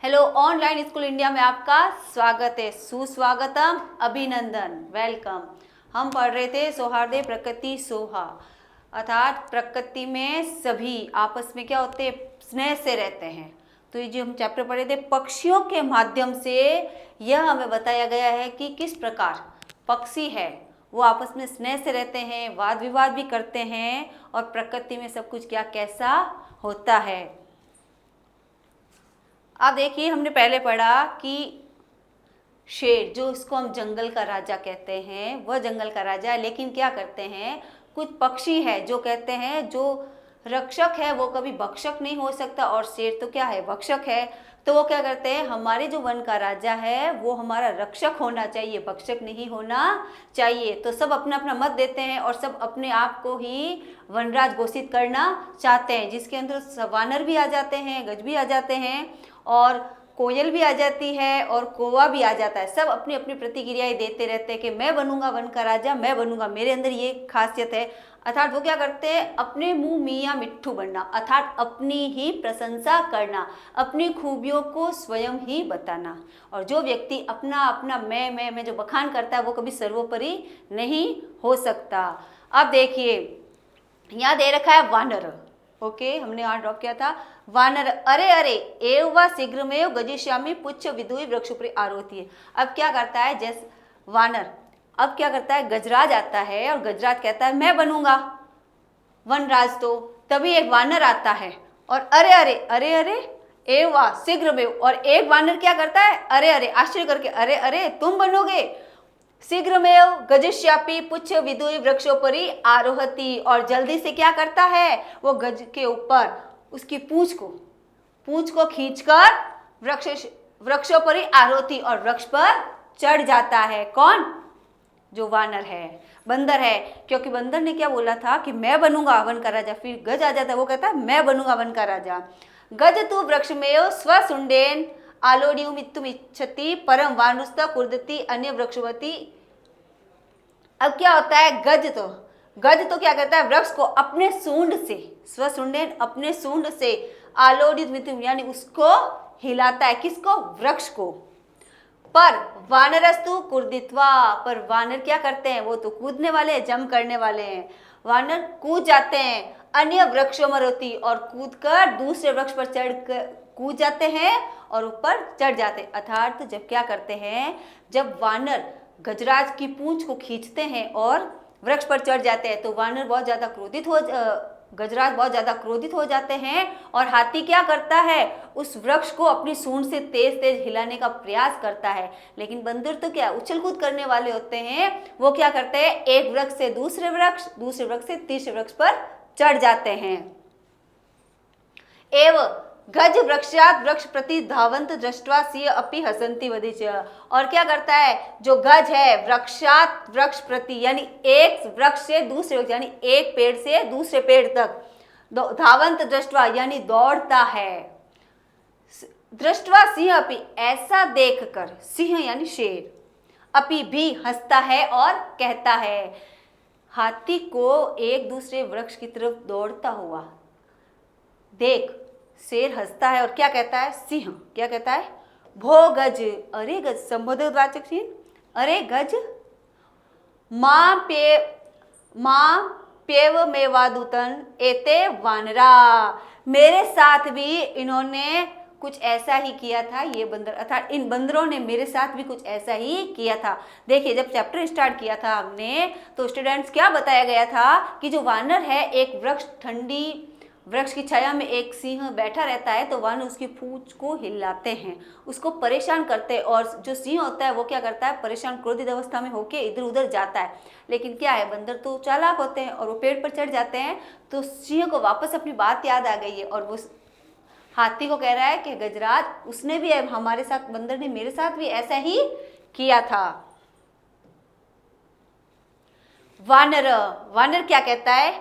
Hello, online school India में आपका स्वागत है, सुस्वागतम, अभिनंदन, वेलकम। हम पढ़ रहे थे सौहार्दे प्रकृति सोहा, अर्थात प्रकृति में सभी आपस में क्या होते हैं, स्नेह से रहते हैं। तो ये जो हम चैप्टर पढ़े थे पक्षियों के माध्यम से, यह हमें बताया गया है कि किस प्रकार पक्षी है वो आपस में स्नेह से रहते हैं, वाद विवाद भी करते हैं और प्रकृति में सब कुछ क्या कैसा होता है। अब देखिए, हमने पहले पढ़ा कि शेर, जो इसको हम जंगल का राजा कहते हैं, वह जंगल का राजा है, लेकिन क्या करते हैं, कुछ पक्षी है जो कहते हैं जो रक्षक है वो कभी भक्षक नहीं हो सकता, और शेर तो क्या है, भक्षक है। तो वो क्या करते हैं, हमारे जो वन का राजा है वो हमारा रक्षक होना चाहिए, भक्षक नहीं होना चाहिए। तो सब अपना अपना मत देते हैं और सब अपने आप को ही वनराज घोषित करना चाहते हैं, जिसके अंदर वानर भी आ जाते हैं, गज भी आ जाते हैं और कोयल भी आ जाती है और कौवा भी आ जाता है। सब अपनी अपनी प्रतिक्रियाएं देते रहते हैं कि मैं बनूंगा वन का राजा, मैं बनूंगा, मेरे अंदर ये खासियत है। अर्थात वो क्या करते हैं, अपने मुंह मियाँ मिट्ठू बनना, अर्थात अपनी ही प्रशंसा करना, अपनी खूबियों को स्वयं ही बताना। और जो व्यक्ति अपना अपना मैं जो बखान करता है वो कभी सर्वोपरि नहीं हो सकता। अब देखिए, यहाँ दे रखा है वानर। ओके, हमने यहाँ ड्रॉप किया था वानर। अरे अरे एव व शीघ्रमेव गजिष्यामि पुच्छ विदुई वृक्षोपरि आरोहति है। अब क्या करता है, जैसे वानर, अब क्या करता है, गजराज आता है और गजराज कहता है मैं बनूंगा वनराज। तो तभी एक वानर आता है और अरे अरे अरे अरे एव व शीघ्रमेव, और एक वानर क्या करता है, अरे अरे आश्चर्य करके, अरे अरे तुम बनोगे, शीघ्रमेव गजिष्यापि पुच्छ विदुई वृक्षोपरि आरोहति, और जल्दी से क्या करता है, वो गज के ऊपर उसकी पूंछ को खींचकर वृक्षों पर ही आरोहति, और वृक्ष पर चढ़ जाता है। कौन, जो वानर है, बंदर है। क्योंकि बंदर ने क्या बोला था कि मैं बनूंगा वन का राजा, फिर गज आ जाता है, वो कहता है मैं बनूंगा वन का राजा। गज तु वृक्षमेव स्वसुंडेन आलोड्युमिच्छति परम वानुस्त कुर्दति अन्य वृक्षवती। अब क्या होता है, गज तो क्या करता है, वृक्ष को अपने सूंड से, स्वसुंडेन अपने सूंड से, आलोडित यानी उसको हिलाता है, किसको, वृक्ष को। पर वानरस्तु कुर्दित्वा, पर वानर क्या करते हैं, वो तो कूदने वाले हैं, जंप करने वाले हैं, वानर कूद जाते हैं, अन्य वृक्षों मरोती, और कूदकर दूसरे वृक्ष पर कूद जाते हैं और ऊपर चढ़ जाते हैं। अर्थात जब क्या करते हैं, जब वानर गजराज की पूंछ को खींचते हैं और वृक्ष पर चढ़ जाते हैं तो वानर बहुत ज्यादा गजराज बहुत ज्यादा क्रोधित हो जाते हैं, और हाथी क्या करता है, उस वृक्ष को अपनी सूंड से तेज तेज हिलाने का प्रयास करता है। लेकिन बंदर तो क्या उछल कूद करने वाले होते हैं, वो क्या करते हैं, एक वृक्ष से दूसरे वृक्ष से तीसरे वृक्ष पर चढ़ जाते हैं। एवं गज वृक्षात वृक्ष प्रति धावंत दृष्ट्वा सिंह अपि हसंती वदिच, और क्या करता है, जो गज है वृक्षात वृक्ष प्रति, यानी एक वृक्ष से दूसरे वृक्ष, यानी एक पेड़ से दूसरे पेड़ तक, धावंत दृष्ट्वा यानी दौड़ता है, दृष्ट्वा सिंह अपि ऐसा देखकर, सिंह यानी शेर, अपि भी हंसता है और कहता है। हाथी को एक दूसरे वृक्ष की तरफ दौड़ता हुआ देख शेर हंसता है और क्या कहता है, सिंह क्या कहता है, भो गज, अरे गज, संबोधनवाचक चिन्ह, अरे गज, मां पेव मेवादुतन एते वानरा, मेरे साथ भी इन्होंने कुछ ऐसा ही किया था, ये बंदर, अर्थात इन बंदरों ने मेरे साथ भी कुछ ऐसा ही किया था। देखिए, जब चैप्टर स्टार्ट किया था हमने तो स्टूडेंट्स क्या बताया गया था कि जो वानर है, एक वृक्ष, ठंडी वृक्ष की छाया में एक सिंह बैठा रहता है, तो वानर उसकी पूंछ को हिलाते हैं, उसको परेशान करते हैं, और जो सिंह होता है वो क्या करता है, परेशान क्रोधित अवस्था में होकर इधर उधर जाता है। लेकिन क्या है, बंदर तो चालाक होते हैं और वो पेड़ पर चढ़ जाते हैं, तो सिंह को वापस अपनी बात याद आ गई है और वो हाथी को कह रहा है कि गजराज, उसने भी हमारे साथ, बंदर ने मेरे साथ भी ऐसा ही किया था। वानर क्या कहता है,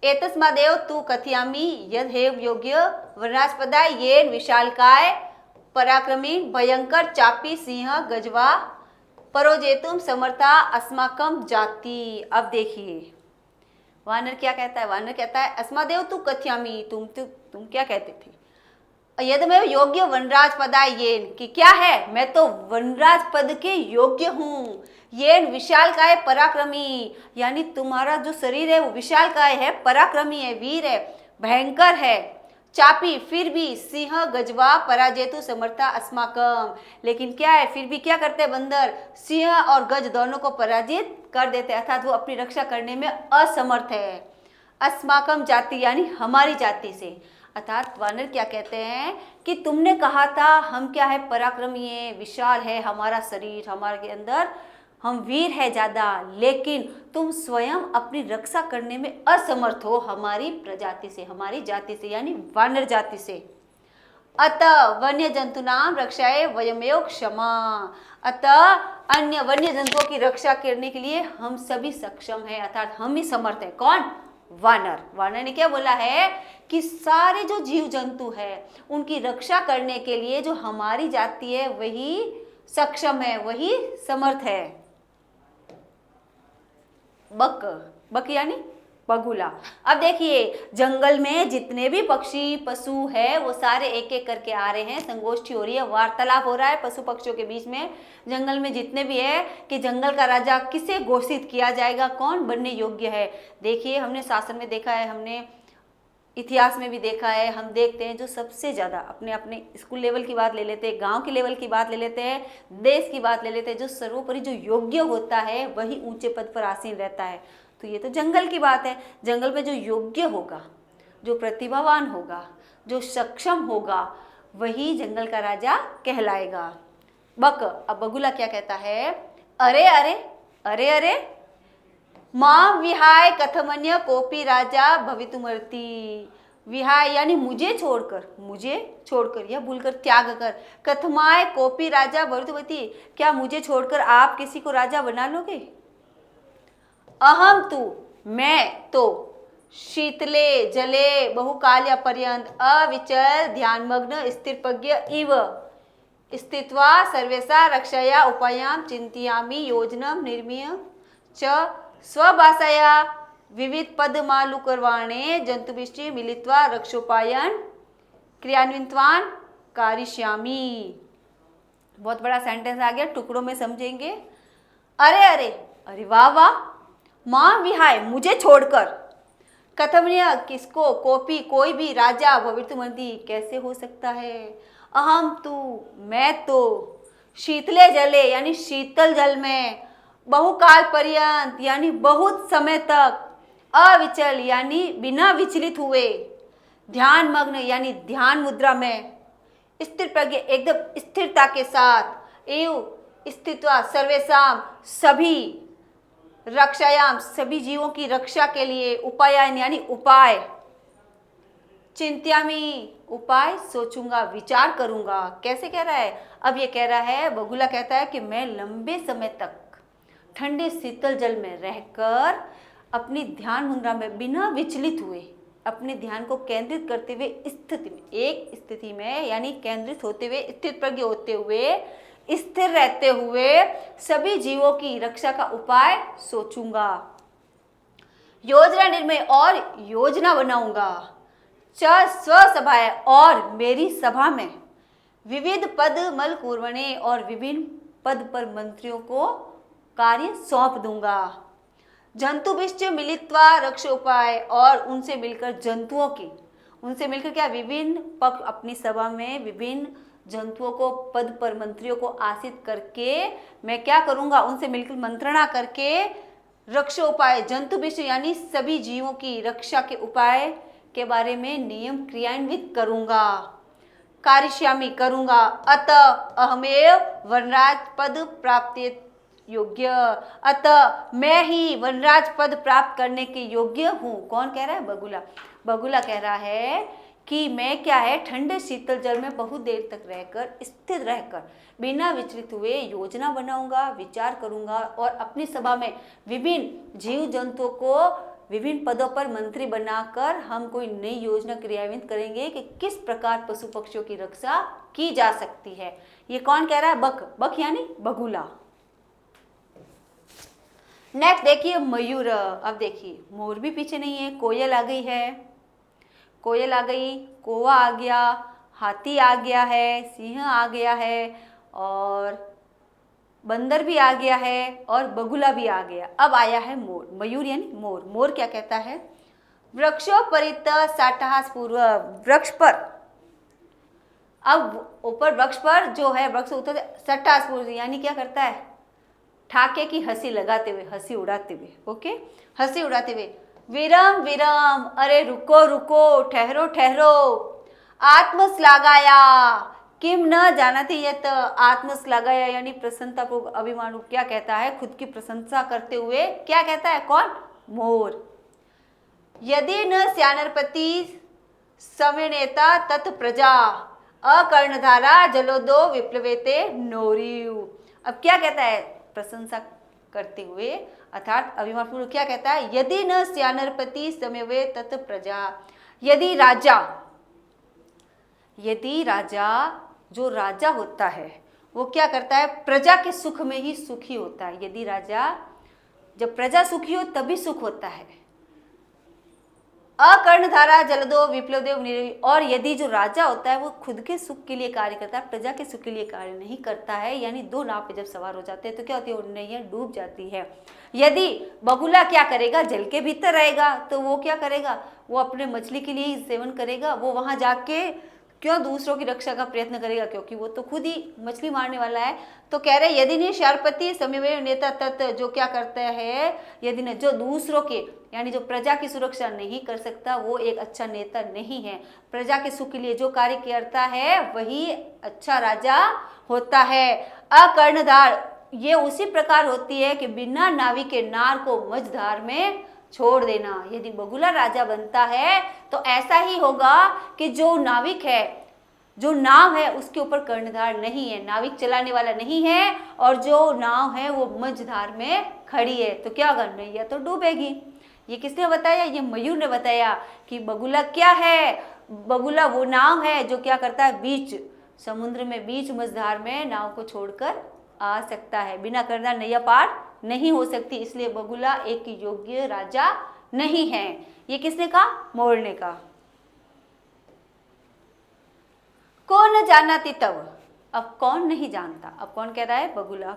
एतस्मादेव तु कथयामि यद हेव योग्य वनराजपदा येन विशालकाय पराक्रमी भयंकर चापी सिंह गजवा परोजेतुम समर्था अस्माकम जाति। अब देखिए वानर क्या कहता है, वानर कहता है अस्मादेव तु कथयामि, तुम क्या कहते थे, यदि मैं योग्य वनराज पदाय येन, कि क्या है, मैं तो वनराज पद के योग्य हूँ। येन विशालकाय पराक्रमी, यानी तुम्हारा जो शरीर है वो विशालकाय है, पराक्रमी है, वीर है, भयंकर है। चापी, फिर भी सिंह गजवा पराजेतु समर्था अस्माकम, लेकिन क्या है, फिर भी क्या करते हैं बंदर, सिंह और गज दोनों को पराजित कर देते हैं, अर्थात वो अपनी रक्षा करने में असमर्थ है। अस्माकम जाति यानी हमारी जाति से, अर्थात वानर क्या कहते हैं कि तुमने कहा था हम क्या है, पराक्रमी है, विशाल है हमारा शरीर, हमारे के अंदर हम वीर है ज्यादा, लेकिन तुम स्वयं अपनी रक्षा करने में असमर्थ हो हमारी प्रजाति से, हमारी जाति से, यानी वानर जाति से। अतः वन्य जंतु नाम रक्षाए वयमेव क्षमा, अतः अन्य वन्य जंतुओं की रक्षा करने के लिए हम सभी सक्षम हैं, अर्थात हम ही समर्थ है। कौन? वानर। वानर ने क्या बोला है कि सारे जो जीव जंतु है उनकी रक्षा करने के लिए जो हमारी जाति है वही सक्षम है, वही समर्थ है। बक, बक यानी बगुला। अब देखिए जंगल में जितने भी पक्षी पशु है वो सारे एक एक करके आ रहे हैं, संगोष्ठी हो रही है, वार्तालाप हो रहा है पशु पक्षियों के बीच में। जंगल में जितने भी है कि जंगल का राजा किसे घोषित किया जाएगा, कौन बनने योग्य है। देखिए हमने शासन में देखा है, हमने इतिहास में भी देखा है, हम देखते हैं जो सबसे ज़्यादा अपने अपने स्कूल लेवल की बात ले लेते हैं, गांव की लेवल की बात ले लेते हैं, देश की बात ले लेते हैं, जो सर्वोपरि जो योग्य होता है वही ऊंचे पद पर आसीन रहता है। तो ये तो जंगल की बात है। जंगल में जो योग्य होगा, जो प्रतिभावान होगा, जो सक्षम होगा, वही जंगल का राजा कहलाएगा। बक। अब बगुला क्या कहता है, अरे अरे अरे अरे, मां विहाय कथमन्य कोपी राजा भवितुमर्ति। विहाय यानी मुझे छोड़कर या भूलकर, त्याग कर, कथमाय कोपी राजा भवितुमर्ति, क्या मुझे छोड़कर आप किसी को राजा बना लोगे। अहम तु, मैं तो, शीतले जले बहुकाल्य पर्यंत अविचल ध्यानमग्न स्थिरप्रज्ञ इव स्थित्वा सर्वेषा रक्षया उपायां चिंतयामि योजनं निर्मीय च स्वभाषया विविध पदमालुकर्वाणे जंतुभिश्च मिलित्वा रक्षोपायन क्रियान्वितवान कारिष्यामि। बहुत बड़ा सेंटेंस आ गया, टुकड़ों में समझेंगे। अरे अरे अरे, वाह वाह, मां विहाय मुझे छोड़कर, कथमन्य किसको, कोपी कोई भी, राजा भवितुमर्ति कैसे हो सकता है, अहम तू मैं तो, शीतले जले यानी शीतल जल में, बहुकाल पर्यंत यानी बहुत समय तक, अविचल यानी बिना विचलित हुए, ध्यान मग्न यानी ध्यान मुद्रा में, स्थिर प्रज्ञ एकदम स्थिरता के साथ, एव स्थित्वा सर्वेषाम सभी, रक्षायाम सभी जीवों की रक्षा के लिए, उपायन यानी उपाय, चिंत्यामि उपाय सोचूंगा, विचार करूंगा। कैसे कह रहा है, अब ये कह रहा है, बगुला कहता है कि मैं लंबे समय तक ठंडे शीतल जल में रहकर अपनी ध्यान मुद्रा में बिना विचलित हुए, अपने ध्यान को केंद्रित करते हुए स्थिति में, एक स्थिति में यानी केंद्रित होते हुए, स्थित प्रज्ञ होते हुए, स्थिर रहते हुए सभी जीवों की रक्षा का उपाय सोचूंगा, योजना निर्णय और योजना बनाऊंगा, च स्वसभाएं और मेरी सभा में, विविध पद मल कुर्वणे और विभिन्न पद पर मंत्रियों को कार्य सौंप दूंगा, जंतुभिश्च मिलित्वा रक्ष उपाय और उनसे मिलकर जंतुओं की, उनसे मिलकर क्या, विभिन्न पक्ष अपनी सभा में विभिन्न जंतुओं को पद पर मंत्रियों को आसित करके मैं क्या करूंगा, उनसे मिलकर मंत्रणा करके रक्ष उपाय, जंतुभिश्च यानी सभी जीवों की रक्षा के उपाय के बारे में नियम क्रियान्वित करूंगा, कारिष्यामि करूंगा, अतः अहमेव वनराज पद प्राप्ति योग्य, अतः मैं ही वनराज पद प्राप्त करने के योग्य हूँ। कौन कह रहा है, बगुला। बगुला कह रहा है कि मैं क्या है, ठंडे शीतल जल में बहुत देर तक रहकर, स्थिर रहकर, बिना विचलित हुए योजना बनाऊंगा, विचार करूंगा और अपनी सभा में विभिन्न जीव जंतुओं को विभिन्न पदों पर मंत्री बनाकर हम कोई नई योजना क्रियान्वित करेंगे कि किस प्रकार पशु पक्षियों की रक्षा की जा सकती है। ये कौन कह रहा है, बक। बक यानी बगुला। नेक्स्ट देखिए मयूर। अब देखिए मोर भी पीछे नहीं है, कोयल आ गई है, कोयल आ गई, कौवा आ गया, हाथी आ गया है, सिंह आ गया है और बंदर भी आ गया है और बगुला भी आ गया। अब आया है मोर। मयूर यानी मोर। मोर क्या कहता है? वृक्षोपरित साटहास पूर्व, वृक्ष पर, अब ऊपर वृक्ष पर जो है, वृक्ष उतर सट्टास पूर्व यानी क्या करता है? ठाके की हंसी लगाते हुए, हंसी उड़ाते हुए, ओके, हंसी उड़ाते हुए, विरम विरम, अरे रुको रुको, ठहरो ठहरो, आत्मश्लाघाया किम न जानती यत, आत्मश्लाघाया यानी प्रसन्नता को अभिमानु, क्या कहता है? खुद की प्रशंसा करते हुए क्या कहता है? कौन? मोर। यदि न स्यानरपति समनेता तत् प्रजा, अकर्णधारा जलोदो विप्लवेते नोरियु। अब क्या कहता है? प्रशंसा करते हुए अर्थात अभिमानपूर्वक क्या कहता है? यदि न स्यानरपति समवे तत् प्रजा, यदि राजा जो राजा होता है वो क्या करता है? प्रजा के सुख में ही सुखी होता है। यदि राजा, जब प्रजा सुखी हो तभी सुख होता है। अकर्णधारा जलदो विप्लवदेव, और यदि जो राजा होता है वो खुद के सुख के लिए कार्य करता है, प्रजा के सुख के लिए कार्य नहीं करता है, यानी दो नाव पे जब सवार हो जाते हैं तो क्या होती है? नैया डूब जाती है। यदि बगुला क्या करेगा? जल के भीतर रहेगा तो वो क्या करेगा? वो अपने मछली के लिए ही सेवन करेगा। वो वहां जाके क्यों दूसरों की रक्षा का प्रयत्न करेगा? क्योंकि वो तो खुद ही मछली मारने वाला है। तो कह रहे यदि नहीं शारपति समवे नेता तत्, जो क्या करता है? यदि न, जो दूसरों के यानी जो प्रजा की सुरक्षा नहीं कर सकता वो एक अच्छा नेता नहीं है। प्रजा के सुख के लिए जो कार्य करता है वही अच्छा राजा होता है। अकर्णधार ये उसी प्रकार होती है कि बिना नावी के नार को मझधार में छोड़ देना। यदि बगुला राजा बनता है तो ऐसा ही होगा कि जो नाविक है, जो नाव है उसके ऊपर कर्णधार नहीं है, नाविक चलाने वाला नहीं है, और जो नाव है वो मझधार में खड़ी है तो क्या होगा? नैया तो डूबेगी। ये किसने बताया? ये मयूर ने बताया कि बगुला क्या है? बगुला वो नाव है जो क्या करता है? बीच समुद्र में, बीच मझधार में नाव को छोड़कर आ सकता है। बिना कर्णधार नैया पार नहीं हो सकती, इसलिए बगुला एक योग्य राजा नहीं है। ये किसने कहा? मोर ने कहा। कौन जानाति तब, अब कौन नहीं जानता? अब कौन कह रहा है? बगुला।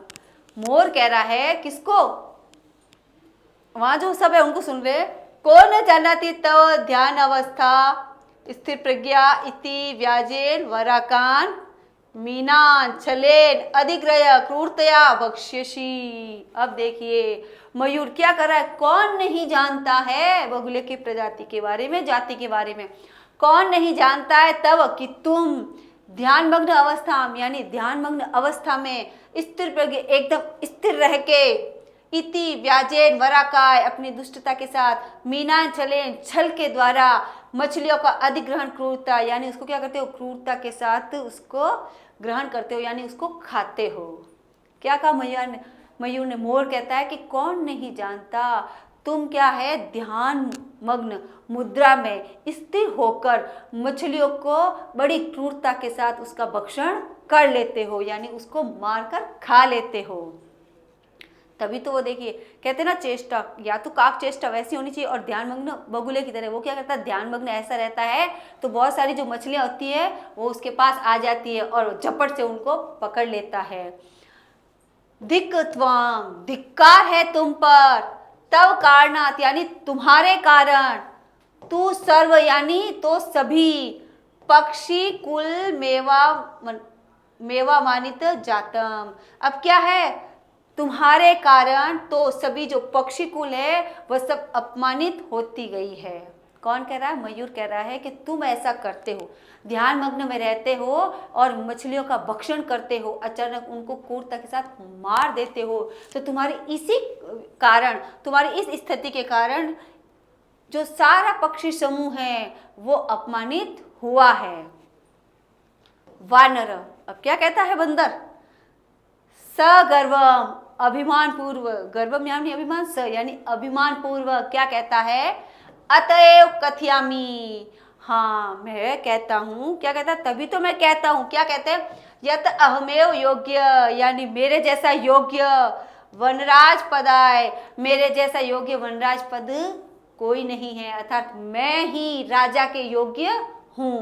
मोर कह रहा है किसको? वहां जो सब है उनको सुन रहे। कौन जानाति तव ध्यान अवस्था स्थिर प्रज्ञा इति व्याजेन वराकान मीनान छलेन अधिग्रह क्रूरतया बक्ष्यसी। अब देखिए मयूर क्या कर रहा है? कौन नहीं जानता है बगुले की प्रजाति के बारे में, जाति के बारे में? कौन नहीं जानता है तब कि तुम ध्यानमग्न अवस्था में, यानी ध्यानमग्न अवस्था में स्थिर प्रज्ञ, एकदम स्थिर रह के, इति व्याजेन वराकाय, अपनी दुष्टता के साथ, मीनान छलेन, छल के द्वारा, मछलियों का अधिग्रहण क्रूरता, यानी उसको क्या करते हो? क्रूरता के साथ उसको ग्रहण करते हो, यानी उसको खाते हो। क्या कहा मयूर ने? मोर कहता है कि कौन नहीं जानता, तुम क्या है? ध्यान मग्न मुद्रा में स्थिर होकर मछलियों को बड़ी क्रूरता के साथ उसका भक्षण कर लेते हो, यानी उसको मारकर खा लेते हो। तभी तो वो देखिए कहते ना चेष्टा, या तो काक चेष्टा वैसी होनी चाहिए, और ध्यानमग्न बगुले की तरह वो क्या करता है? ध्यानमग्न ऐसा रहता है तो बहुत सारी जो मछलियां होती है वो उसके पास आ जाती है और झपट से उनको पकड़ लेता है। धिक त्वाम, धिक्कार है तुम पर, तव कारणात यानी तुम्हारे कारण, तू सर्व यानी तो सभी, पक्षी कुल मेवा मानित जातम। अब क्या है? तुम्हारे कारण तो सभी जो पक्षी कुल है वह सब अपमानित होती गई है। कौन कह रहा है? मयूर कह रहा है कि तुम ऐसा करते हो, ध्यान मग्न में रहते हो और मछलियों का भक्षण करते हो, अचानक उनको क्रूरता के साथ मार देते हो, तो तुम्हारी इसी कारण, तुम्हारी इस स्थिति के कारण जो सारा पक्षी समूह है वो अपमानित हुआ है। वानर, अब क्या कहता है बंदर? सगर्वम, अभिमान पूर्वक, गर्वम यानी अभिमान, स यानी अभिमान पूर्वक क्या कहता है? अतएव कथयामी, हाँ मैं कहता हूँ। क्या कहता है? तभी तो मैं कहता हूँ। क्या कहते हैं? यत अहमेव योग्य, यानी मेरे जैसा योग्य वनराज पदाय, मेरे जैसा योग्य वनराज पद कोई नहीं है, अर्थात मैं ही राजा के योग्य हूँ।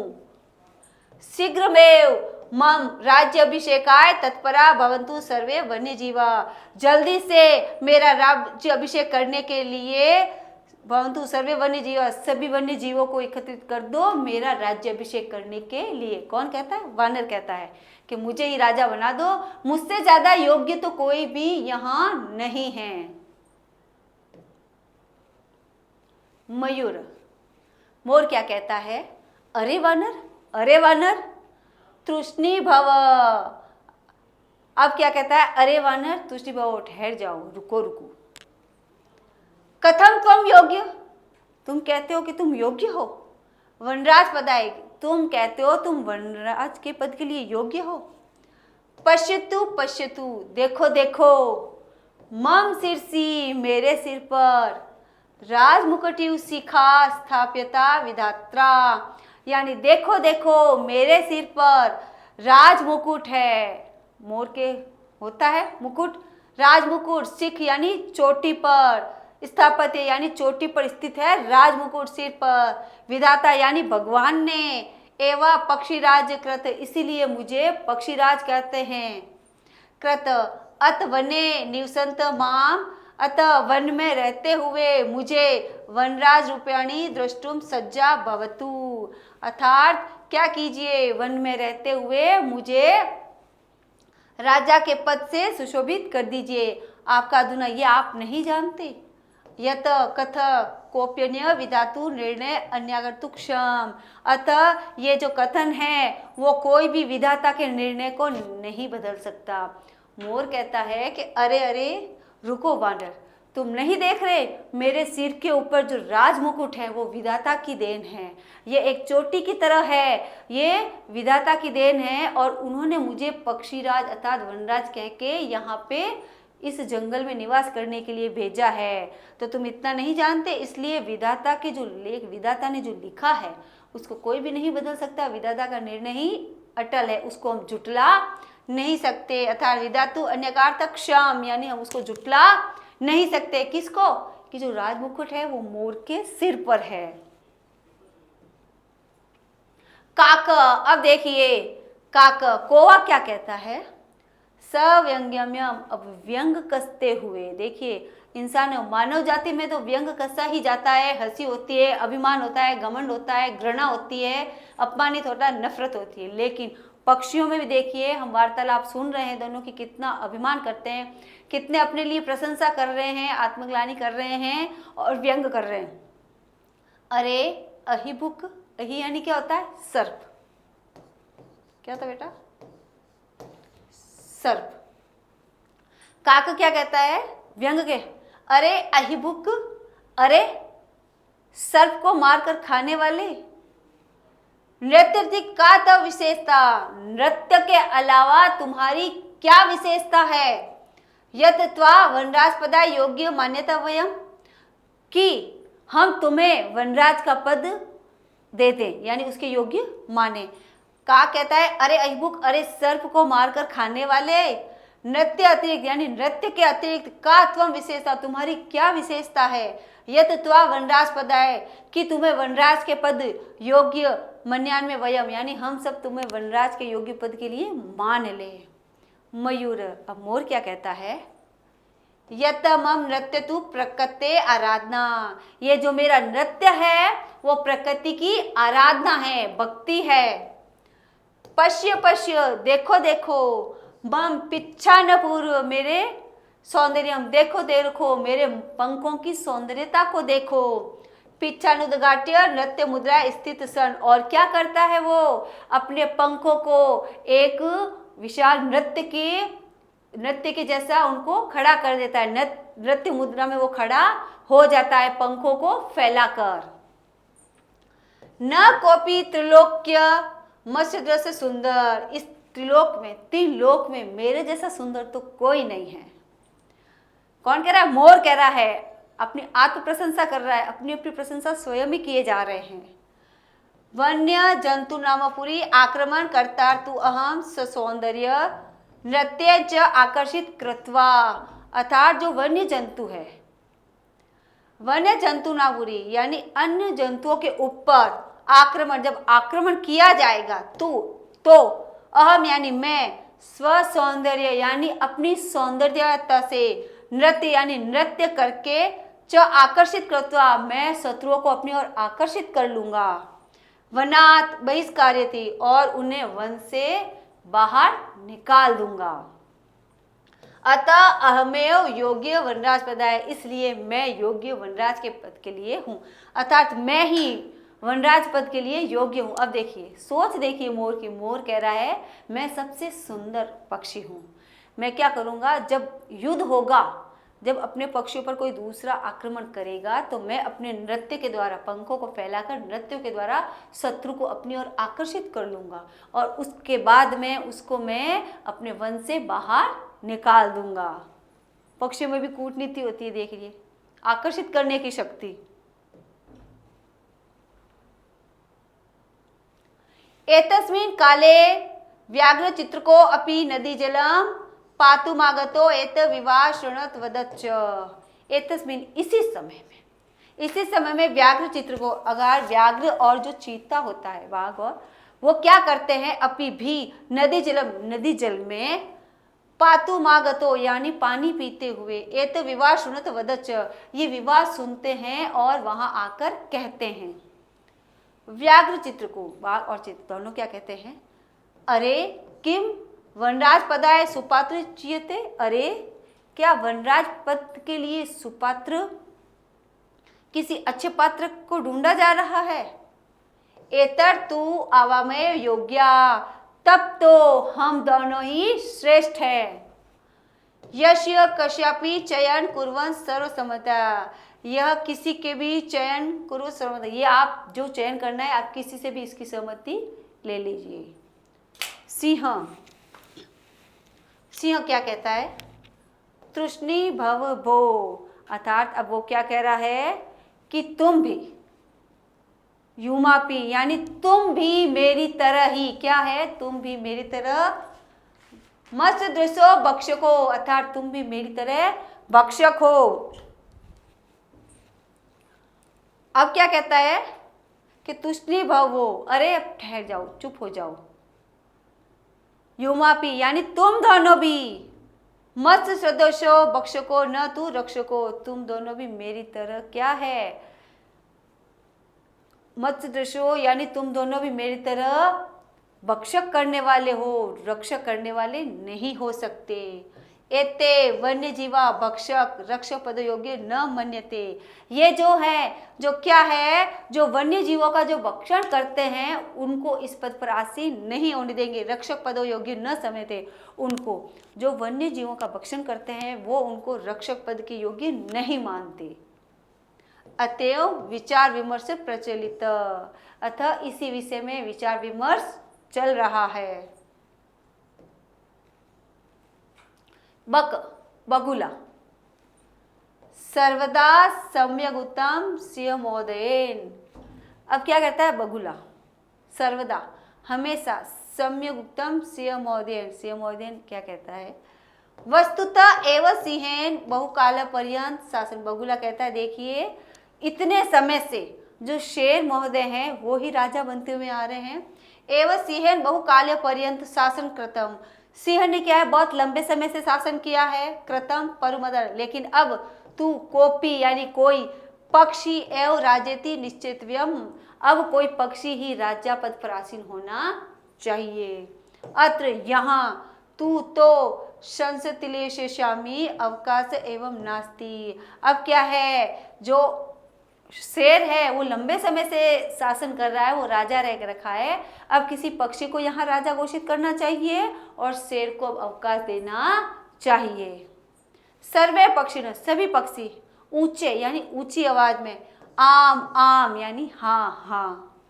शीघ्रमेव मम राज्याभिषेकाय तत्परा भवन्तु सर्वे वन्यजीवा। जल्दी से मेरा राज्य अभिषेक करने के लिए भवन्तु सर्वे वन्यजीवा, सभी वन्य जीवों को एकत्रित कर दो मेरा राज्य अभिषेक करने के लिए। कौन कहता है? वानर कहता है कि मुझे ही राजा बना दो, मुझसे ज्यादा योग्य तो कोई भी यहाँ नहीं है। मयूर, मोर क्या कहता है? अरे वानर, अरे वानर तृष्णी भव। अब क्या कहता है? अरे वानर तृष्णी भव, ठहर जाओ, रुको रुको। कथम त्वम योग्य, तुम कहते हो कि तुम योग्य हो। वनराज पदाय, तुम कहते हो तुम वनराज के पद के लिए योग्य हो। पश्यतु पश्यतु, देखो देखो। मम सिरसी, मेरे सिर पर। राज मुकुटि शिखा स्थाप्यता विधात्रा, यानी देखो देखो मेरे सिर पर राज मुकुट है। मोर के होता है मुकुट, राज मुकुट। शिख यानी चोटी पर, स्थापत्य यानी चोटी पर स्थित है राज मुकुट सिर पर। विधाता यानी भगवान ने। एवं पक्षीराज कृत, इसीलिए मुझे पक्षीराज कहते हैं। कृत अत वने निवसंत माम, अतः वन में रहते हुए मुझे वनराज रूपाणी द्रष्टुम सज्जा भवतु, अर्थात क्या कीजिए, वन में रहते हुए मुझे राजा के पद से सुशोभित कर दीजिए। आपका अधुना ये आप नहीं जानते। यत कथ कोप्यन्य विधातु निर्णय अन्यागतु क्षम, अतः ये जो कथन है वो कोई भी विधाता के निर्णय को नहीं बदल सकता। मोर कहता है कि अरे अरे रुको वानर, तुम नहीं देख रहे मेरे सिर के ऊपर जो राज मुकुट है वो विधाता की देन है। ये एक चोटी की तरह है, ये विधाता की देन है और उन्होंने मुझे पक्षीराज अर्थात वनराज कह के यहाँ पे इस जंगल में निवास करने के लिए भेजा है। तो तुम इतना नहीं जानते, इसलिए विधाता के जो लेख, विधाता ने जो लिखा है उसको कोई भी नहीं बदल सकता। विधाता का निर्णय ही अटल है, उसको हम जुटला नहीं सकते। अर्थात विधातु अन्यकार्थ क्षम, यानी हम उसको जुटला नहीं सकते। किसको? कि जो राज मुकुट है वो मोर के सिर पर है। काक, अब देखिए काक, कौवा क्या कहता है? सव्यंग्यम्यम, अब व्यंग कसते हुए। देखिए इंसान मानव जाति में तो व्यंग कसा ही जाता है, हंसी होती है, अभिमान होता है, घमंड होता है, घृणा होती है, अपमानित होता है, नफरत होती है। लेकिन पक्षियों में भी देखिए, हम वार्तालाप सुन रहे हैं दोनों की, कितना अभिमान करते हैं, कितने अपने लिए प्रशंसा कर रहे हैं, आत्मग्लानि कर रहे हैं और व्यंग कर रहे हैं। अरे अहिभुक, अहि यानी क्या होता है? सर्प। क्या होता बेटा? सर्प। काक क्या कहता है? व्यंग के, अरे अहिभुक, अरे सर्प को मारकर खाने वाले। नृत्य का तब विशेषता, नृत्य के अलावा तुम्हारी क्या विशेषता है? यत त्वा वनराज पदा योग्य मान्यता वयम, कि हम तुम्हें वनराज का पद दे दें, यानी उसके योग्य माने। का कहता है अरे अहिभुक, अरे सर्प को मारकर खाने वाले। नृत्य अतिरिक्त यानी नृत्य के अतिरिक्त का त्वम विशेषता, तुम्हारी क्या विशेषता है? यत त्वा वनराज पद है, कि तुम्हें वनराज के पद योग्य मन्यान में वयम, यानी हम सब तुम्हें वनराज के योग्य पद के लिए मान ले। मयूर, अब मोर क्या कहता है? यत मम नृत्य तु प्रकृति आराधना, ये जो मेरा नृत्य है वो प्रकृति की आराधना है, भक्ति है। पश्य पश्य, देखो देखो। मम पिच्छा न पूर्व, मेरे सौंदर्यम, देखो देखो मेरे पंखों की सौंदर्यता को देखो। पिच्छानुदगाट्य नृत्य मुद्रा स्थित सन, और क्या करता है वो? अपने पंखों को एक विशाल नृत्य के जैसा उनको खड़ा कर देता है। नृत्य मुद्रा में वो खड़ा हो जाता है पंखों को फैलाकर। न कोपी त्रिलोक्य मत्स्य दृश्य सुंदर, इस त्रिलोक में, तीन लोक में मेरे जैसा सुंदर तो कोई नहीं है। कौन कह रहा है? मोर कह रहा है, अपनी आत्म प्रशंसा कर रहा है, अपनी अपनी प्रशंसा स्वयं ही किए जा रहे हैं। वन्य जंतु नामपुरी आक्रमण करता तु अहम सौंदर्य नृत्य च आकर्षित कृत्वा, अर्थात जो वन्य जंतु है, वन्य जंतु नापुरी यानी अन्य जंतुओं के ऊपर आक्रमण, जब आक्रमण किया जाएगा तो अहम यानी मैं, स्व सौंदर्य यानी अपनी सौंदर्यता से, नृत्य यानी नृत्य करके, च आकर्षित कृत्वा मैं शत्रुओं को अपनी ओर आकर्षित कर लूंगा, वनात् बहिष्कारयति और उन्हें वन से बाहर निकाल दूंगा। अतः अहमेव योग्य वनराज पदाय, इसलिए मैं योग्य वनराज के पद के लिए हूँ, अर्थात मैं ही वनराज पद के लिए योग्य हूँ। अब देखिए, सोच देखिए मोर की, मोर कह रहा है मैं सबसे सुंदर पक्षी हूँ, मैं क्या करूँगा, जब युद्ध होगा, जब अपने पक्षियों पर कोई दूसरा आक्रमण करेगा तो मैं अपने नृत्य के द्वारा, पंखों को फैलाकर नृत्यों के द्वारा शत्रु को अपनी ओर आकर्षित कर लूँगा और उसके बाद में उसको मैं अपने वन से बाहर निकाल दूंगा। पक्षियों में भी कूटनीति होती है, देखिए, आकर्षित करने की शक्ति। एतस्मिन् काले व्याघ्र चित्रको अपि नदी जलम पातुमागतो एत विवाह शृणत वदच्च। एतस्मिन् इसी समय में व्याघ्र चित्र को, अगर व्याघ्र और जो चीता होता है बाघ, और वो क्या करते हैं, अपि भी नदी जलम, नदी जल में, पातुमागतो यानी पानी पीते हुए, एत विवाह शृणत वदच्च ये विवाह सुनते हैं और वहां आकर कहते हैं। व्याघ्र चित्र को, बाघ और चित्र दोनों क्या कहते हैं, अरे किम वनराज पदाय सुपात्र चीयते, अरे क्या वनराज पद के लिए सुपात्र, किसी अच्छे पात्र को ढूंढा जा रहा है। एतर तू आवामेव योग्या, तब तो हम दोनों ही श्रेष्ठ हैं। यश्य कश्यापि चयन कुर्वन् सर्वसम्मता, यह किसी के भी चयन कुरु सहमति, ये आप जो चयन करना है आप किसी से भी इसकी सहमति ले लीजिए। सिंह, सिंह क्या कहता है, तृष्णी भव भो, अर्थात अब वो क्या कह रहा है कि तुम भी, युमापी यानी तुम भी मेरी तरह ही, क्या है, तुम भी मेरी तरह, मत्स्य दृश्यो भक्षक हो, अर्थात तुम भी मेरी तरह भक्षक हो। अब क्या कहता है कि तुष्णी भव हो, अरे अब ठहर जाओ, चुप हो जाओ। युमापी यानी तुम दोनों भी, मत्स्य सदस्यो भक्षको न तू रक्षको, तुम दोनों भी मेरी तरह क्या है, मत्स्य दृश्यो यानी तुम दोनों भी मेरी तरह भक्षक करने वाले हो, रक्षक करने वाले नहीं हो सकते। एते वन्य जीवा भक्षक रक्षक पद योग्य न मन्यते, ये जो है, जो क्या है, जो वन्य जीवों का जो भक्षण करते हैं उनको इस पद पर आसीन नहीं होने देंगे, रक्षक पद योग्य न समझते, उनको जो वन्य जीवों का भक्षण करते हैं वो उनको रक्षक पद के योग्य नहीं मानते। अतएव विचार विमर्श प्रचलित, अतः इसी विषय में विचार विमर्श चल रहा है। बक, बगुला, सर्वदा सम्यक उत्तम सिंह महोदयेन। अब क्या करता है बगुला, सर्वदा हमेशा, सम्यक उत्तम सिंह महोदयेन, सिंह महोदयेन क्या कहता है, वस्तुतः एवं सिंहेन बहुकाल पर्यंत शासन। बगुला कहता है देखिए इतने समय से जो शेर महोदय हैं वो ही राजा बनते हुए आ रहे हैं। एवं सिंहेन बहुकाल पर्यंत शासन कृतम, सिंह ने क्या है, बहुत लंबे समय से शासन किया है, कृतम परमदर, लेकिन अब तू कोपी यानी कोई, पक्षी एव राजेति निश्चितव्यम, अब कोई पक्षी ही राजा पद पर आसीन होना चाहिए। अत्र यहाँ तू तो संसतिलेशामी अवकाश एवं नास्ति। अब क्या है, जो शेर है वो लंबे समय से शासन कर रहा है, वो राजा रह रखा है, अब किसी पक्षी को यहाँ राजा घोषित करना चाहिए और शेर को अब अवकाश देना चाहिए। सर्वे पक्षी न, सभी पक्षी, ऊंचे यानी ऊंची आवाज में, आम आम यानी हाँ हाँ,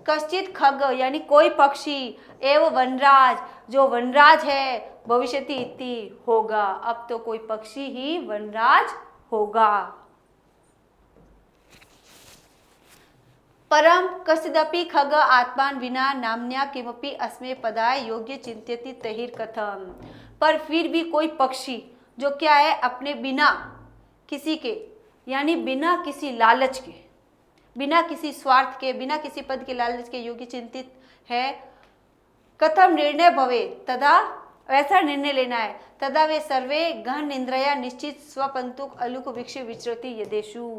कश्चित खग यानी कोई पक्षी, एवं वनराज जो वनराज है, भविष्यति इति होगा, अब तो कोई पक्षी ही वनराज होगा। परम कश्चिदपि खग आत्मान विना नाम्न्या किमपि अस्मै पदाय योग्य चिंत्यति तहिर कथम। पर फिर भी कोई पक्षी जो क्या है, अपने बिना किसी के यानी बिना किसी लालच के, बिना किसी स्वार्थ के, बिना किसी पद के लालच के योगी चिंतित है। कथम निर्णय भवे तदा, ऐसा निर्णय लेना है, तदा वे सर्वे गहन निंद्रया निश्चित स्वपंतुक अलुक विक्ष विचरति यदेषु।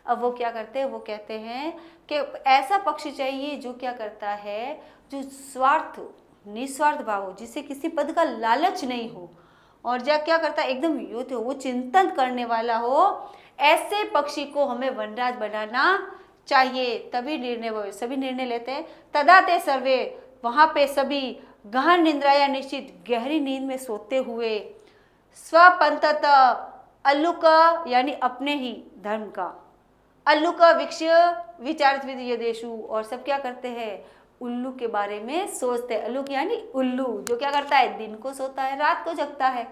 अब वो क्या करते हैं, वो कहते हैं कि ऐसा पक्षी चाहिए जो क्या करता है, जो स्वार्थ निस्वार्थ भाव हो, जिसे किसी पद का लालच नहीं हो, और जब क्या करता है एकदम युद्ध हो, वो चिंतन करने वाला हो, ऐसे पक्षी को हमें वनराज बनाना चाहिए। तभी निर्णय, सभी निर्णय लेते हैं। तदा ते सर्वे, वहाँ पे सभी गहन निंद्रा या निश्चित गहरी नींद में सोते हुए, स्वपंतत अल्लुक यानी अपने ही धर्म का, अल्लुक विक्ष विचारित यदेषु, और सब क्या करते हैं, उल्लू के बारे में सोचते हैं। उल्लू यानी उल्लू जो क्या करता है, दिन को सोता है, रात को जगता है,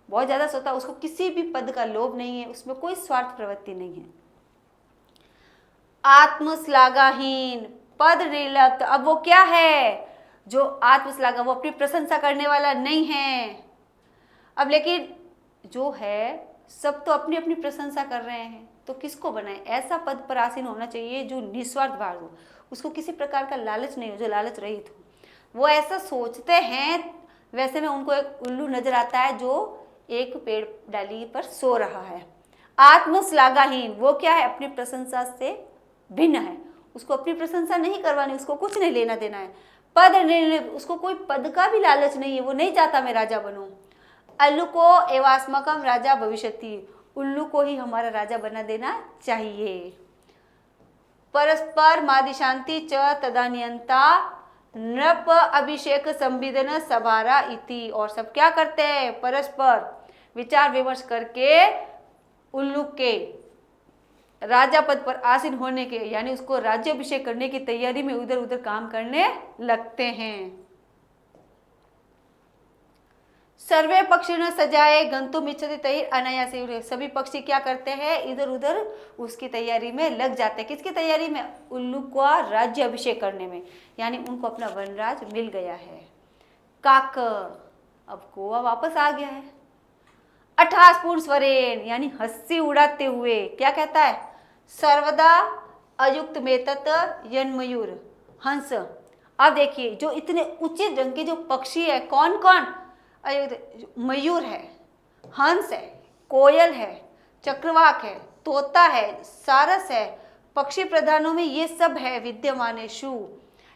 बहुत ज्यादा सोता है, उसको किसी भी पद का लोभ नहीं है, उसमें कोई स्वार्थ प्रवृत्ति नहीं है। आत्मश्लाघाहीन पद निर्लिप्त, अब वो क्या है, जो आत्मश्लाघा, वो अपनी प्रशंसा करने वाला नहीं है। अब लेकिन जो है सब तो अपनी अपनी प्रशंसा कर रहे हैं, तो किसको बनाए, ऐसा पद पर आसीन होना चाहिए जो निस्वार्थ भाव हो, उसको किसी प्रकार का लालच नहीं हो, जो लालच रहित हो। वो ऐसा सोचते हैं, वैसे में उनको एक उल्लू नजर आता है जो एक पेड़ डाली पर सो रहा है। आत्मश्लाघाहीन, वो क्या है, अपनी प्रशंसा से भिन्न है, उसको अपनी प्रशंसा नहीं करवानी, उसको कुछ नहीं लेना देना है। पद निर्णय, उसको कोई पद का भी लालच नहीं है, वो नहीं चाहता मैं राजा बनूं। अल्लू को एवास्मकम राजा भविष्यति, उल्लू को ही हमारा राजा बना देना चाहिए। परस्पर मादि शांति च तदानियंता नृप अभिषेक संविदन सभारा इति, और सब क्या करते हैं, परस्पर विचार विमर्श करके उल्लू के राजा पद पर आसीन होने के, यानी उसको राज्याभिषेक करने की तैयारी में उधर उधर काम करने लगते हैं। सर्वे पक्षी न सजाए गंतुम इच्छति तैर अनायासे, सभी पक्षी क्या करते हैं, इधर उधर उसकी तैयारी में लग जाते हैं। किसकी तैयारी में, उल्लू का राज्य अभिषेक करने में, यानी उनको अपना वनराज मिल गया है। काक, अब कौवा वापस आ गया है। अट्ठासपूर्ण स्वरेन, यानी हंसी उड़ाते हुए क्या कहता है, सर्वदा अयुक्त में तत् यन्मयूर हंस। अब देखिए जो इतने उचित रंग के जो पक्षी है, कौन कौन, मयूर है, हंस है, कोयल है, चक्रवाक है, तोता है, सारस है, पक्षी प्रधानों में ये सब है विद्यमानेषु।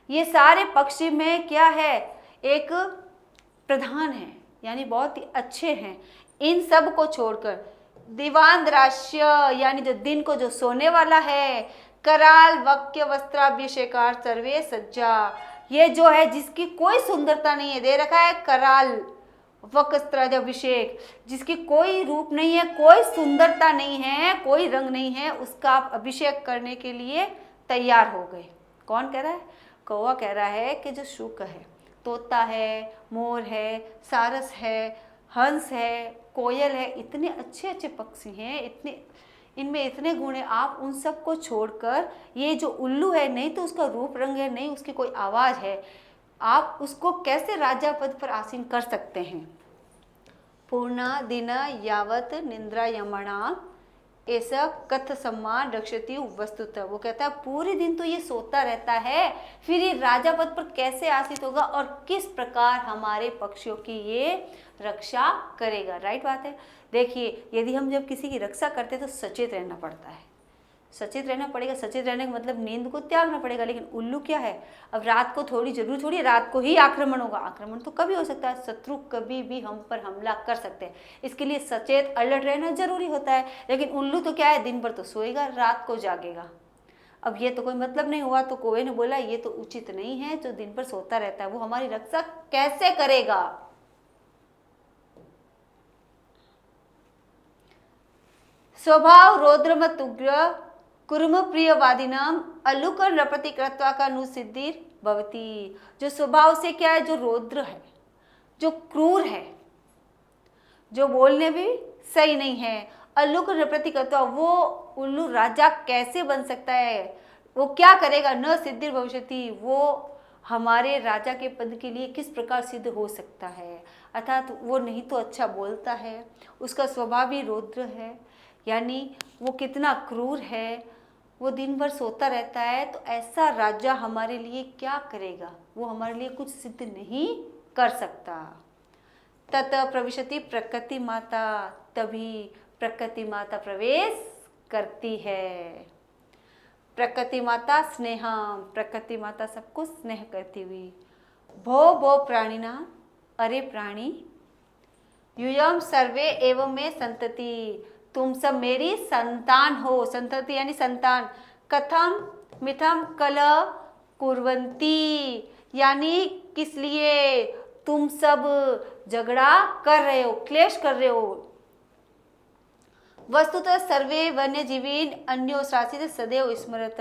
ये सारे पक्षी में क्या है, एक प्रधान है, यानी बहुत ही अच्छे हैं। इन सब को छोड़कर दिवांद्राश्य, यानी जो दिन को जो सोने वाला है, कराल वक्य वस्त्राभिषेकार सर्वे सज्जा, ये जो है जिसकी कोई सुंदरता नहीं है, दे रखा है कराल वस्त्राभिषेक, जिसकी कोई रूप नहीं है, कोई सुंदरता नहीं है, कोई रंग नहीं है, उसका आप अभिषेक करने के लिए तैयार हो गए। कौन कह रहा है, कौवा कह रहा है कि जो शुक है, तोता है, मोर है, सारस है, हंस है, कोयल है, इतने अच्छे अच्छे पक्षी हैं, इतने इनमें इतने गुण हैं, आप उन सब को छोड़कर ये जो उल्लू है, नहीं तो उसका रूप रंग है, नहीं उसकी कोई आवाज़ है, आप उसको कैसे राजा पद पर आसीन कर सकते हैं। पूर्णा दिन यावत निंद्रा यमणा ऐसा कथ सम्मान रक्षति वस्तुतः, वो कहता है पूरे दिन तो ये सोता रहता है, फिर ये राजा पद पर कैसे आसीत होगा और किस प्रकार हमारे पक्षियों की ये रक्षा करेगा। राइट बात है। देखिए यदि हम जब किसी की रक्षा करते हैं तो सचेत रहना पड़ता है, सचेत रहना पड़ेगा। सचेत रहने का मतलब नींद को त्यागना पड़ेगा। लेकिन उल्लू क्या है, अब रात को थोड़ी जरूर थोड़ी रात को ही आक्रमण होगा, आक्रमण तो कभी हो सकता है, शत्रु कभी भी हम पर हमला कर सकते हैं, इसके लिए सचेत अलर्ट रहना जरूरी होता है। लेकिन उल्लू तो क्या है, दिन भर तो सोएगा, रात को जागेगा। अब ये तो कोई मतलब नहीं हुआ, तो कौवे ने बोला ये तो उचित नहीं है, जो दिन भर सोता रहता है वो हमारी रक्षा कैसे करेगा। स्वभाव रौद्रमत उग्र कुर्म प्रियवादिनाम अलुक नृपति कृत्वा का नुसिद्धिर भवती, जो स्वभाव से क्या है, जो रौद्र है, जो क्रूर है, जो बोलने भी सही नहीं है, अलुक नृपति कृत्वा, वो उल्लू राजा कैसे बन सकता है, वो क्या करेगा, न सिद्धिर भविष्यति, वो हमारे राजा के पद के लिए किस प्रकार सिद्ध हो सकता है। अर्थात वो नहीं तो अच्छा बोलता है, उसका स्वभाव भी रौद्र है, यानी वो कितना क्रूर है, वो दिन भर सोता रहता है, तो ऐसा राजा हमारे लिए क्या करेगा? वो हमारे लिए कुछ सिद्ध नहीं कर सकता। तत प्रविशति प्रकृति माता, तभी प्रकृति माता प्रवेश करती है। प्रकृति माता स्नेहम, प्रकृति माता सबको स्नेह करती हुई। भो भो प्राणिना, अरे प्राणी, यूयम सर्वे एवं में संतति, तुम सब मेरी संतान हो। संतति यानी संतान। कथम मिथम कल कुर्वन्ति, यानी किस लिए तुम सब झगड़ा कर रहे हो, क्लेश कर रहे हो। वस्तुतः सर्वे वन्यजीवीन अन्यो शासित सदैव स्मरत,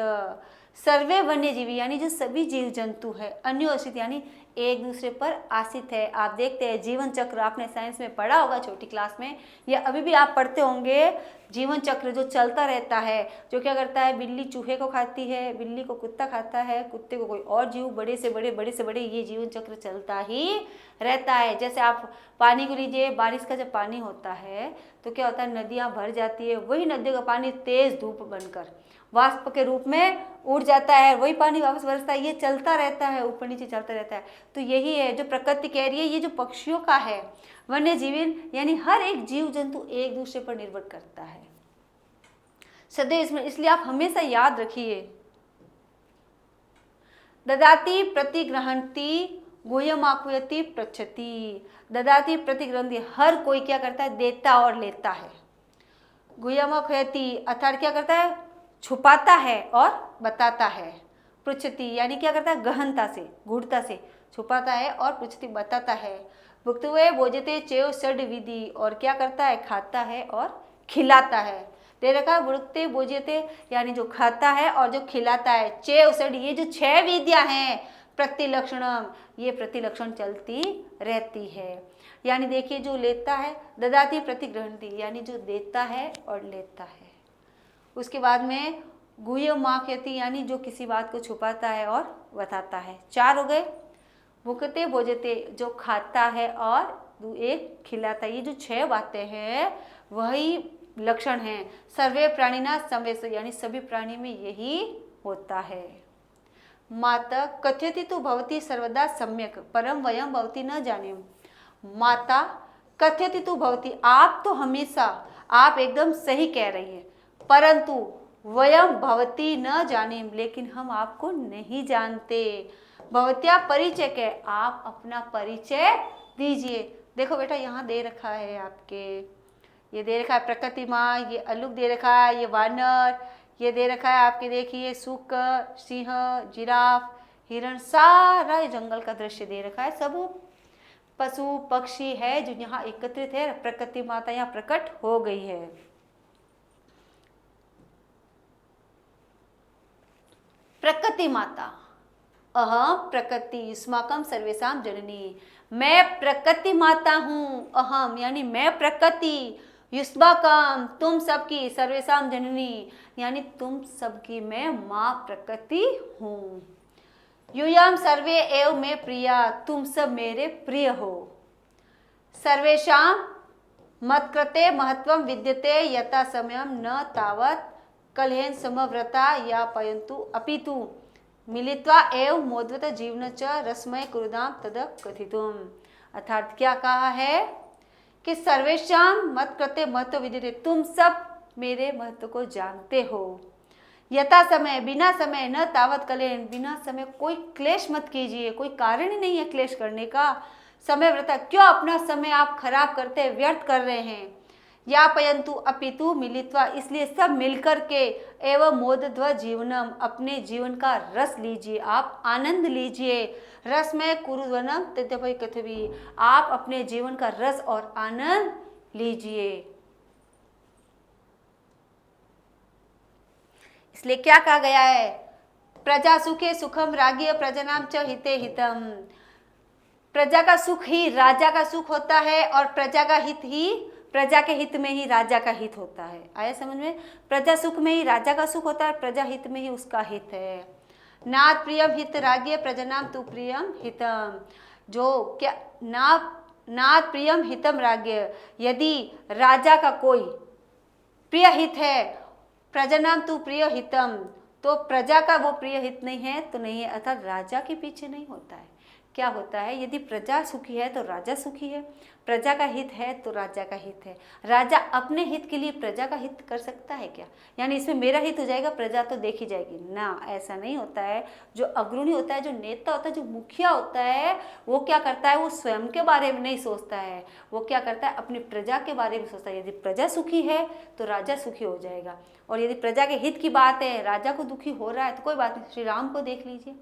सर्वे वन्यजीवी यानी जो सभी जीव जंतु है, अन्यो आश्रित यानी एक दूसरे पर आश्रित है। आप देखते हैं जीवन चक्र, आपने साइंस में पढ़ा होगा छोटी क्लास में, या अभी भी आप पढ़ते होंगे। जीवन चक्र जो चलता रहता है, जो क्या करता है, बिल्ली चूहे को खाती है, बिल्ली को कुत्ता खाता है, कुत्ते को कोई और जीव, बड़े से बड़े, बड़े से बड़े, ये जीवन चक्र चलता ही रहता है। जैसे आप पानी को लीजिए, बारिश का जब पानी होता है तो क्या होता है, नदियाँ भर जाती है, वही नदियों का पानी तेज धूप बनकर वाष्प के रूप में उड़ जाता है, वही पानी वापस बरसता है, ये चलता रहता है, ऊपर नीचे चलता रहता है। तो यही है जो प्रकृति कह रही है, ये जो पक्षियों का है, वन्य जीवन यानी हर एक जीव जंतु एक दूसरे पर निर्भर करता है सदैव इसमें। इसलिए आप हमेशा याद रखिए, ददाति प्रतिग्रहणति गुह्यमाकुयति पृच्छति। ददाति प्रतिग्रहणति, हर कोई क्या करता है, देता और लेता है। गुह्यमाकुयति अर्थात क्या करता है, छुपाता है और बताता है। पृच्छति यानी क्या करता है, गहनता से, गूढ़ता से छुपाता है और पृच्छति बताता है। भुक्त्वे भोजते चेव षड् विधि, और क्या करता है, खाता है और खिलाता है। दे रखा है भुक्ते भोजते यानी जो खाता है और जो खिलाता है। चेव षड्, ये जो 6 विद्या हैं, प्रतिलक्षणम, ये प्रतिलक्षण चलती रहती है। यानी देखिए जो लेता है, ददाति प्रतिग्रहणति यानी जो देता है और लेता है। उसके बाद में गुह्यमाकुयति यानी जो किसी बात को छुपाता है और बताता है। 4 हो गए। भुक्ते भोजते जो खाता है और एक खिलाता है। ये जो 6 बातें हैं वही लक्षण हैं। सर्वे प्राणिना संवेश यानी सभी प्राणी में यही होता है। माता कथयति तु भवती सर्वदा सम्यक परम वयम भवती न जाने। माता कथयति तु भवती, आप तो हमेशा, आप एकदम सही कह रही है, परंतु वयम भवती न जाने, लेकिन हम आपको नहीं जानते। भवत्या परिचय के, आप अपना परिचय दीजिए। देखो बेटा यहाँ दे रखा है आपके, ये दे रखा है प्रकृति माँ, ये अलुक दे रखा है, ये वानर, ये दे रखा है आपके, देखिए सुक, सिंह, जिराफ, हिरण, सारा जंगल का दृश्य दे रखा है। सब पशु पक्षी है जो यहाँ एकत्रित है, प्रकृति माता यहाँ प्रकट हो गई है। प्रकृति माता, अहम प्रकृति युष्माकम सर्वेशम जननी, मैं प्रकृति माता हूँ। अहम यानी मैं प्रकृति, युष्माकम तुम सबकी, सर्वेशम जननी यानी तुम सबकी मैं माँ प्रकृति हूँ। यूयम सर्वे एव में प्रिया, तुम सब मेरे प्रिय हो। सर्वेशम मत्कृते महत्वम विद्यते यथा समयम न तावत कलहेन समव्रता या पयंतु अपितु मिलित्वा एव मोद्वत जीवन च रसमय कुरुदाम तद कथितुम। अर्थात क्या कहा है कि सर्वेशम मत कृते महत्व विदिते, तुम सब मेरे महत्व को जानते हो। यथा समय, बिना समय, न तावत कलेन, बिना समय कोई क्लेश मत कीजिए, कोई कारण ही नहीं है क्लेश करने का। समय व्रता, क्यों अपना समय आप खराब करते, व्यर्थ कर रहे हैं। या पयंतु अपितु मिलित्वा, इसलिए सब मिलकर के, एवं मोदध्व जीवनम, अपने जीवन का रस लीजिए, आप आनंद लीजिए। रस में कुरुवनम तद्यपि कथवी, आप अपने जीवन का रस और आनंद लीजिए। इसलिए क्या कहा गया है, प्रजा सुखे सुखम राज्ञ प्रजनाम च हिते हितम। प्रजा का सुख ही राजा का सुख होता है और प्रजा का हित ही, प्रजा के हित में ही राजा का हित होता है। आया समझ में, प्रजा सुख में ही राजा का सुख होता है, प्रजा हित में ही उसका हित है। नाथ प्रियम हित राज्ञ प्रजनाम तु प्रियम हितम, जो क्या नाथ प्रियम हितम राज्ञ, यदि राजा का कोई प्रिय हित है प्रजनम तु प्रिय हितम, तो प्रजा का वो प्रिय हित नहीं है तो नहीं है, अर्थात राजा के पीछे नहीं होता है। क्या होता है, यदि प्रजा सुखी है तो राजा सुखी है, प्रजा का हित है तो राजा का हित है। राजा अपने हित के लिए प्रजा का हित कर सकता है क्या, यानी इसमें मेरा हित हो जाएगा, प्रजा तो देखी जाएगी ना, ऐसा नहीं होता है। जो अग्रणी होता है, जो नेता होता है, जो मुखिया होता है, वो क्या करता है, वो स्वयं के बारे में नहीं सोचता है, वो क्या करता है, अपनी प्रजा के बारे में सोचता है। यदि प्रजा सुखी है तो राजा सुखी हो जाएगा, और यदि प्रजा के हित की बात है, राजा को दुखी हो रहा है तो कोई बात नहीं। श्री राम को देख लीजिए,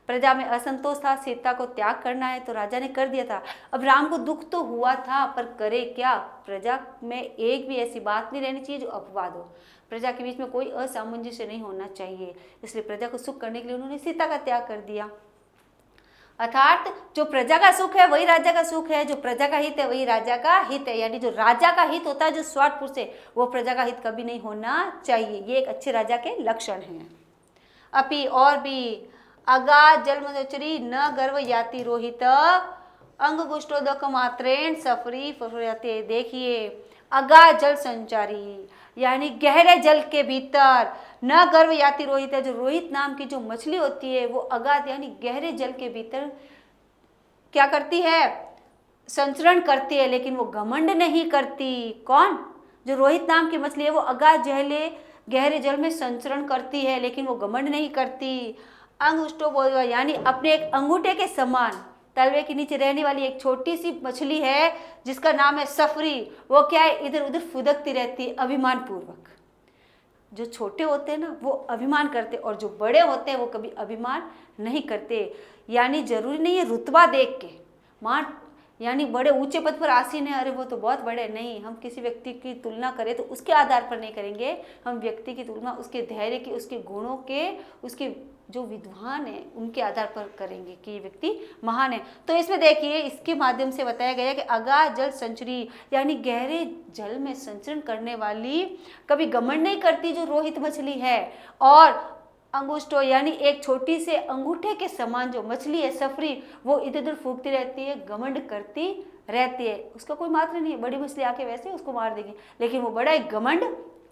प्रजा में असंतोष था, सीता को त्याग करना है तो राजा ने कर दिया था। अब राम को दुख तो हुआ था, पर करे क्या, प्रजा में एक भी ऐसी बात नहीं रहनी चाहिए जो अपवाद हो, प्रजा के बीच में कोई असामंजस्य नहीं होना चाहिए, इसलिए प्रजा को सुख करने के लिए उन्होंने सीता का त्याग कर दिया। अर्थात जो प्रजा का सुख है वही राजा का सुख है, जो प्रजा का हित है वही राजा का हित है, यानी जो राजा का हित होता है, जो स्वार्थपुरुष है, वो प्रजा का हित कभी नहीं होना चाहिए। ये एक अच्छे राजा के लक्षण हैं। अपि और भी, अगा जलमदोचरी न गर्व याति रोहित अंगुष्टोदक मात्रेण सफरी फफरते। देखिए, अगा जल संचारी यानी गहरे जल के भीतर, न गर्व याति रोहित है, जो रोहित नाम की जो मछली होती है वो अगाध यानी गहरे जल के भीतर क्या करती है, संचरण करती है, लेकिन वो घमंड नहीं करती। कौन, जो रोहित नाम की मछली है वो अगाध जहले गहरे जल में संचरण करती है, लेकिन वो घमंड नहीं करती। अंगुष्टो बोल यानी अपने एक अंगूठे के समान तलवे के नीचे रहने वाली एक छोटी सी मछली है जिसका नाम है सफरी, वो क्या है, इधर उधर फुदकती रहती है अभिमान पूर्वक। जो छोटे होते हैं ना वो अभिमान करते, और जो बड़े होते हैं वो कभी अभिमान नहीं करते। यानी जरूरी नहीं है रुतबा देख के मान, यानी बड़े ऊंचे पद पर आसीन है, अरे वो तो बहुत बड़े, नहीं, हम किसी व्यक्ति की तुलना करें तो उसके आधार पर नहीं करेंगे, हम व्यक्ति की तुलना उसके धैर्य की, उसके गुणों के, उसके जो विद्वान है उनके आधार पर करेंगे कि ये व्यक्ति महान है। तो इसमें देखिए, इसके माध्यम से बताया गया कि अगाध जल संचरी यानी गहरे जल में संचरण करने वाली, कभी घमंड नहीं करती जो रोहित मछली है, और अंगुष्टो यानी एक छोटी से अंगूठे के समान जो मछली है सफरी, वो इधर उधर फूकती रहती है, घमंड करती रहती है, उसका कोई मात्र नहीं है, बड़ी मछली आके वैसे उसको मार देगी, लेकिन वो बड़ा एक घमंड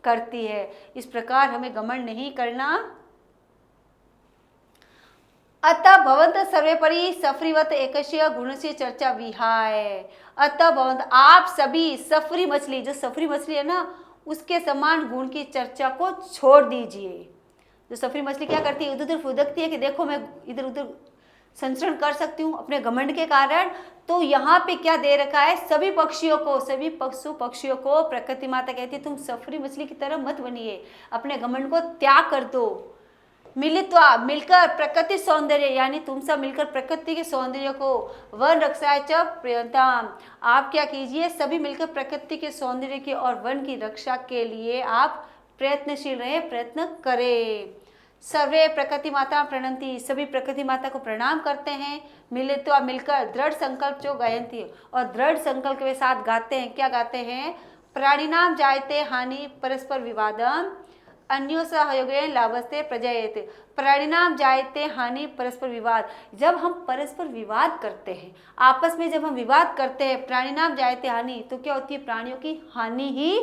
करती है। इस प्रकार हमें घमंड नहीं करना। अतः भवंत सर्वेपरि सफरीवत एकस्य गुणस्य चर्चा विहाय। अतः भवंत आप सभी सफरी मछली, जो सफरी मछली है ना, उसके समान गुण की चर्चा को छोड़ दीजिए। जो सफरी मछली क्या करती है, इधर उधर फुदकती है कि देखो मैं इधर उधर संचरण कर सकती हूँ अपने घमंड के कारण। तो यहाँ पे क्या दे रखा है, सभी पक्षियों को, सभी पशु पक्षियों को प्रकृति माता कहती है तुम सफरी मछली की तरह मत बनिए, अपने घमंड को त्याग कर दो। मिलित्वा मिलकर प्रकृति सौंदर्य यानी तुम सब मिलकर प्रकृति के सौंदर्य को, वन रक्षाय च प्रियंताम, आप क्या कीजिए, सभी मिलकर प्रकृति के सौंदर्य की और वन की रक्षा के लिए आप प्रयत्नशील रहे, प्रयत्न करें। सर्वे प्रकृति माता प्रणंती, सभी प्रकृति माता को प्रणाम करते हैं। मिलित्वा मिलकर दृढ़ संकल्प जो गायंती, और दृढ़ संकल्प के साथ गाते हैं, क्या गाते हैं, प्राणिनाम जायते हानि परस्पर विवादम अन्यो सहयोगेन लाभस्ते प्रजयते। परिणाम जायते हानि परस्पर विवाद, जब हम परस्पर विवाद करते हैं, आपस में जब हम विवाद करते हैं, प्राणिनाम जायते हानि, तो क्या होती है, प्राणियों की हानि ही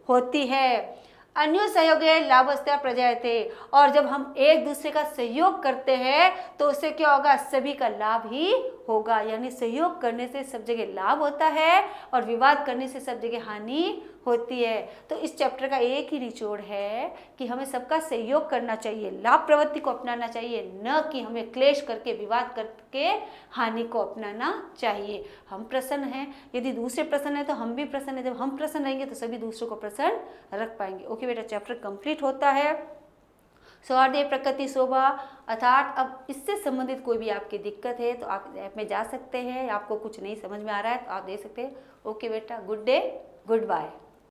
होती है। अन्यो सहयोगेन लाभस्ते प्रजयते, और जब हम एक दूसरे का सहयोग करते हैं तो उससे क्या होगा, सभी का लाभ ही होगा। यानी सहयोग करने से सब जगह लाभ होता है और विवाद करने से सब जगह हानि होती है। तो इस चैप्टर का एक ही निचोड़ है कि हमें सबका सहयोग करना चाहिए, लाभ प्रवृत्ति को अपनाना चाहिए, न कि हमें क्लेश करके विवाद करके हानि को अपनाना चाहिए। हम प्रसन्न हैं, यदि दूसरे प्रसन्न है तो हम भी प्रसन्न हैं, जब हम प्रसन्न रहेंगे तो सभी दूसरों को प्रसन्न रख पाएंगे। ओके बेटा, चैप्टर कंप्लीट होता है। सौहार्द प्रकृति शोभा, अर्थात अब इससे संबंधित कोई भी आपकी दिक्कत है तो आप ऐप में जा सकते हैं, आपको कुछ नहीं समझ में आ रहा है तो आप दे सकते हैं। ओके बेटा, गुड डे, गुड बाय।